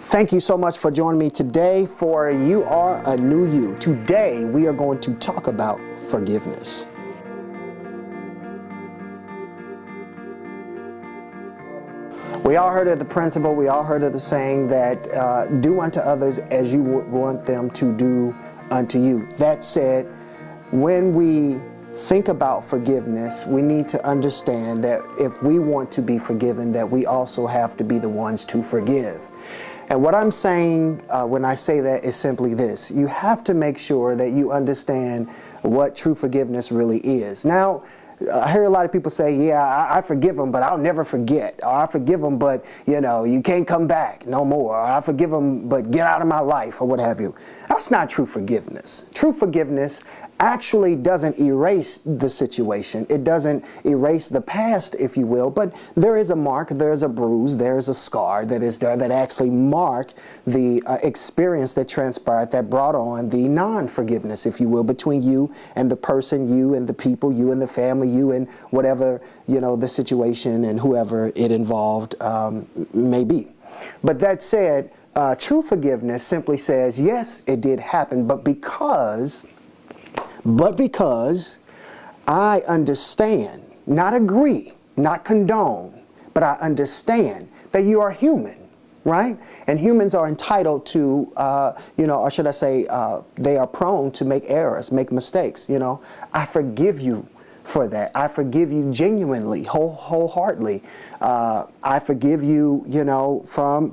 Thank you so much for joining me today for You Are a New You. Today we are going to talk about forgiveness. We all heard of the principle, we all heard of the saying that do unto others as you would want them to do unto you. That said, when we think about forgiveness, we need to understand that if we want to be forgiven, that we also have to be the ones to forgive. And what I'm saying when I say that is simply this. You have to make sure that you understand what true forgiveness really is. Now, I hear a lot of people say, yeah, I forgive them, but I'll never forget. Or I forgive them, but, you can't come back no more. Or I forgive them, but get out of my life, or what have you. That's not true forgiveness. True forgiveness actually doesn't erase the situation. It doesn't erase the past, if you will, but there is a mark, there's a bruise, there's a scar that is there that actually mark the experience that transpired that brought on the non-forgiveness, if you will, between you and the person, you and the people, you and the family, you and whatever, the situation and whoever it involved may be. But that said, true forgiveness simply says, yes, it did happen, but because I understand, not agree, not condone, but I understand that you are human, right? And humans are entitled to, or should I say, they are prone to make errors, make mistakes, I forgive you for that. I forgive you genuinely, wholeheartedly. I forgive you, from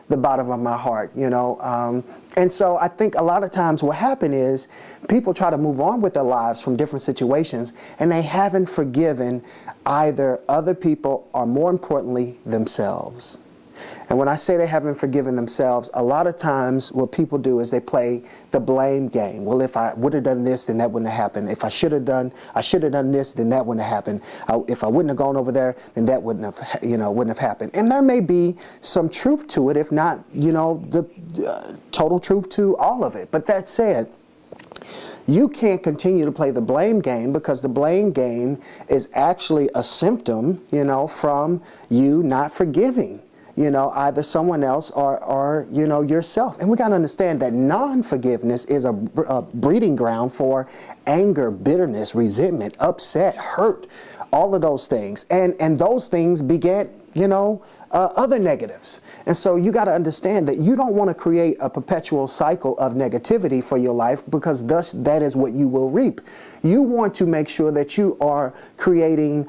the bottom of my heart, And so I think a lot of times what happens is people try to move on with their lives from different situations, and they haven't forgiven either other people or, more importantly, themselves. And when I say they haven't forgiven themselves, a lot of times what people do is they play the blame game. Well, if I would have done this, then that wouldn't have happened. If I should have done this, then that wouldn't have happened. If I wouldn't have gone over there, then that wouldn't have happened. And there may be some truth to it, if not, the total truth to all of it. But that said, you can't continue to play the blame game, because the blame game is actually a symptom, from you not forgiving, either someone else or yourself. And we got to understand that non-forgiveness is a breeding ground for anger, bitterness, resentment, upset, hurt, all of those things. And those things beget, other negatives. And so you got to understand that you don't want to create a perpetual cycle of negativity for your life, because thus that is what you will reap. You want to make sure that you are creating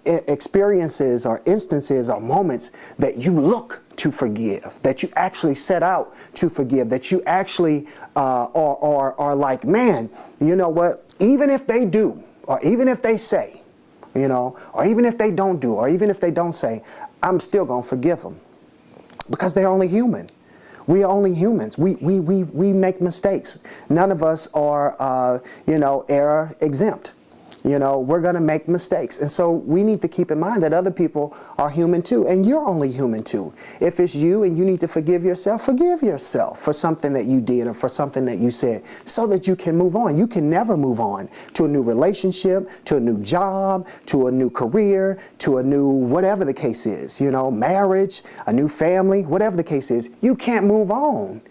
experiences or instances or moments that you look to forgive, that you actually set out to forgive, that you actually are like, man, you know what, even if they do, or even if they say, or even if they don't do, or even if they don't say, I'm still going to forgive them, because they're only human. We are only humans. We make mistakes. None of us are, error exempt. We're going to make mistakes. And so we need to keep in mind that other people are human too. And you're only human too. If it's you and you need to forgive yourself for something that you did or for something that you said, so that you can move on. You can never move on to a new relationship, to a new job, to a new career, to a new whatever the case is, marriage, a new family, whatever the case is. You can't move on.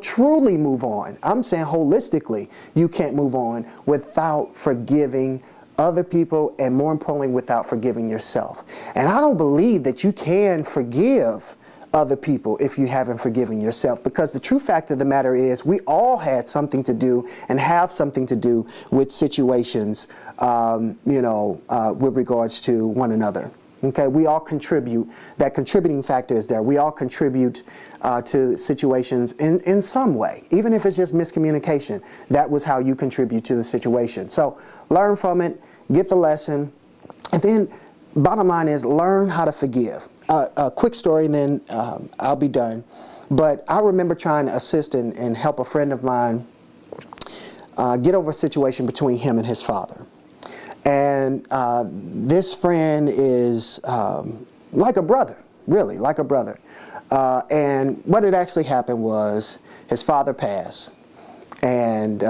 Truly move on. I'm saying holistically, you can't move on without forgiving other people, and more importantly, without forgiving yourself. And I don't believe that you can forgive other people if you haven't forgiven yourself, because the true fact of the matter is we all had something to do and have something to do with situations, with regards to one another. Okay, we all contribute. That contributing factor is there. We all contribute to situations in some way, even if it's just miscommunication. That was how you contribute to the situation. So learn from it, get the lesson, and then bottom line is learn how to forgive. A quick story, and then I'll be done. But I remember trying to assist and help a friend of mine get over a situation between him and his father. And this friend is like a brother, really, like a brother. And what had actually happened was his father passed. And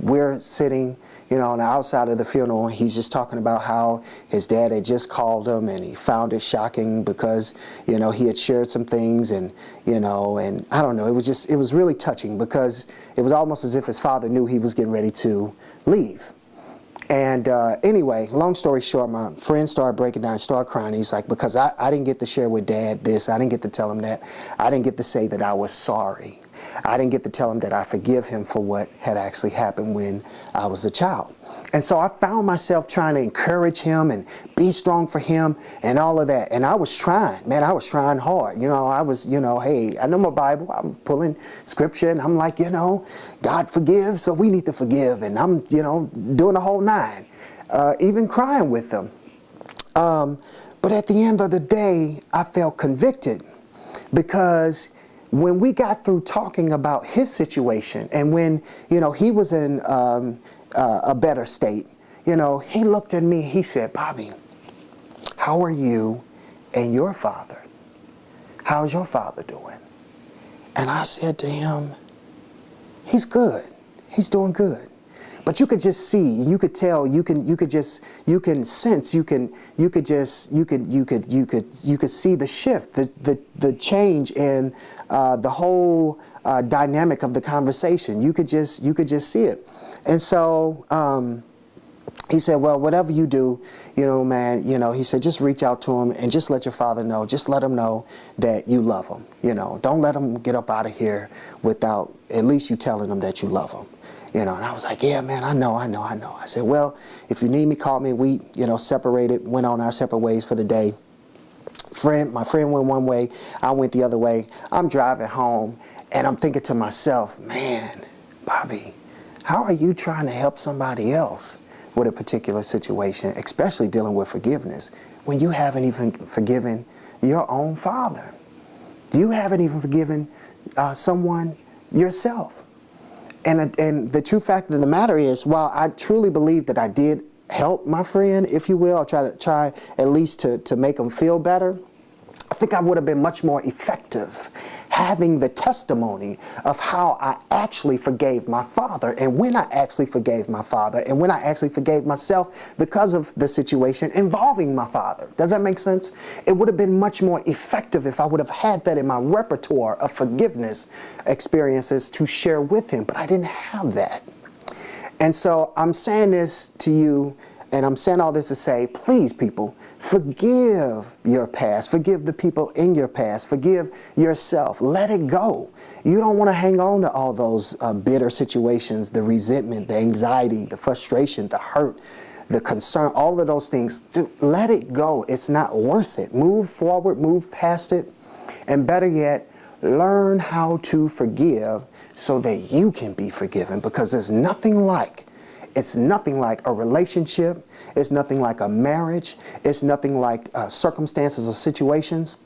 we're sitting you know, on the outside of the funeral, he's just talking about how his dad had just called him and he found it shocking because, you know, he had shared some things and, you know, and I don't know, it was really touching because it was almost as if his father knew he was getting ready to leave. And anyway, long story short, my friend started breaking down, started crying. He's like, because I didn't get to share with Dad this, I didn't get to tell him that, I didn't get to say that I was sorry. I didn't get to tell him that I forgive him for what had actually happened when I was a child. And so I found myself trying to encourage him and be strong for him and all of that. And I was trying, man, I was trying hard. You know, I was, you know, hey, I know my Bible. I'm pulling scripture and I'm like, you know, God forgives, so we need to forgive. And I'm, you know, doing the whole nine, even crying with them. But at the end of the day, I felt convicted because when we got through talking about his situation and when, you know, he was in a better state, you know, he looked at me, he said, Bobby, how are you and your father? How's your father doing? And I said to him, he's good. He's doing good. But you could just see, you could tell, you could sense, you could see the shift, the change in the whole dynamic of the conversation. You could just see it. And so he said, well, whatever you do, you know, man, you know, he said, just reach out to him and just let your father know, just let him know that you love him. You know, don't let him get up out of here without at least you telling him that you love him. You know, and I was like, yeah, man, I know. I said, well, if you need me, call me. We, you know, separated, went on our separate ways for the day. My friend went one way, I went the other way. I'm driving home and I'm thinking to myself, man, Bobby, how are you trying to help somebody else with a particular situation, especially dealing with forgiveness, when you haven't even forgiven your own father? You haven't even forgiven someone yourself. And the true fact of the matter is, while I truly believe that I did help my friend, if you will, or try at least to make him feel better, I think I would have been much more effective having the testimony of how I actually forgave my father and when I actually forgave my father and when I actually forgave myself because of the situation involving my father. Does that make sense? It would have been much more effective if I would have had that in my repertoire of forgiveness experiences to share with him, but I didn't have that. And so I'm saying this to you, and I'm saying all this to say, please, people, forgive your past. Forgive the people in your past. Forgive yourself. Let it go. You don't want to hang on to all those bitter situations, the resentment, the anxiety, the frustration, the hurt, the concern, all of those things. Dude, let it go. It's not worth it. Move forward, move past it. And better yet, learn how to forgive so that you can be forgiven, because there's nothing like It's nothing like a relationship. It's nothing like a marriage. It's nothing like circumstances or situations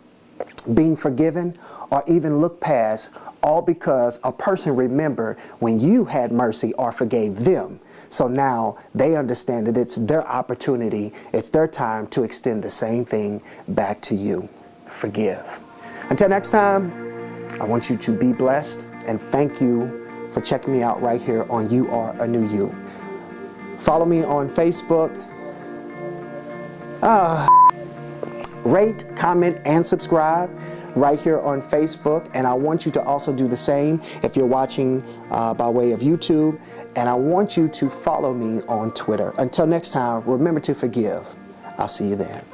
being forgiven or even looked past, all because a person remembered when you had mercy or forgave them. So now they understand that it's their opportunity, it's their time to extend the same thing back to you. Forgive. Until next time, I want you to be blessed, and thank you for checking me out right here on You Are a New You. Follow me on Facebook. Rate, comment, and subscribe right here on Facebook. And I want you to also do the same if you're watching by way of YouTube. And I want you to follow me on Twitter. Until next time, remember to forgive. I'll see you then.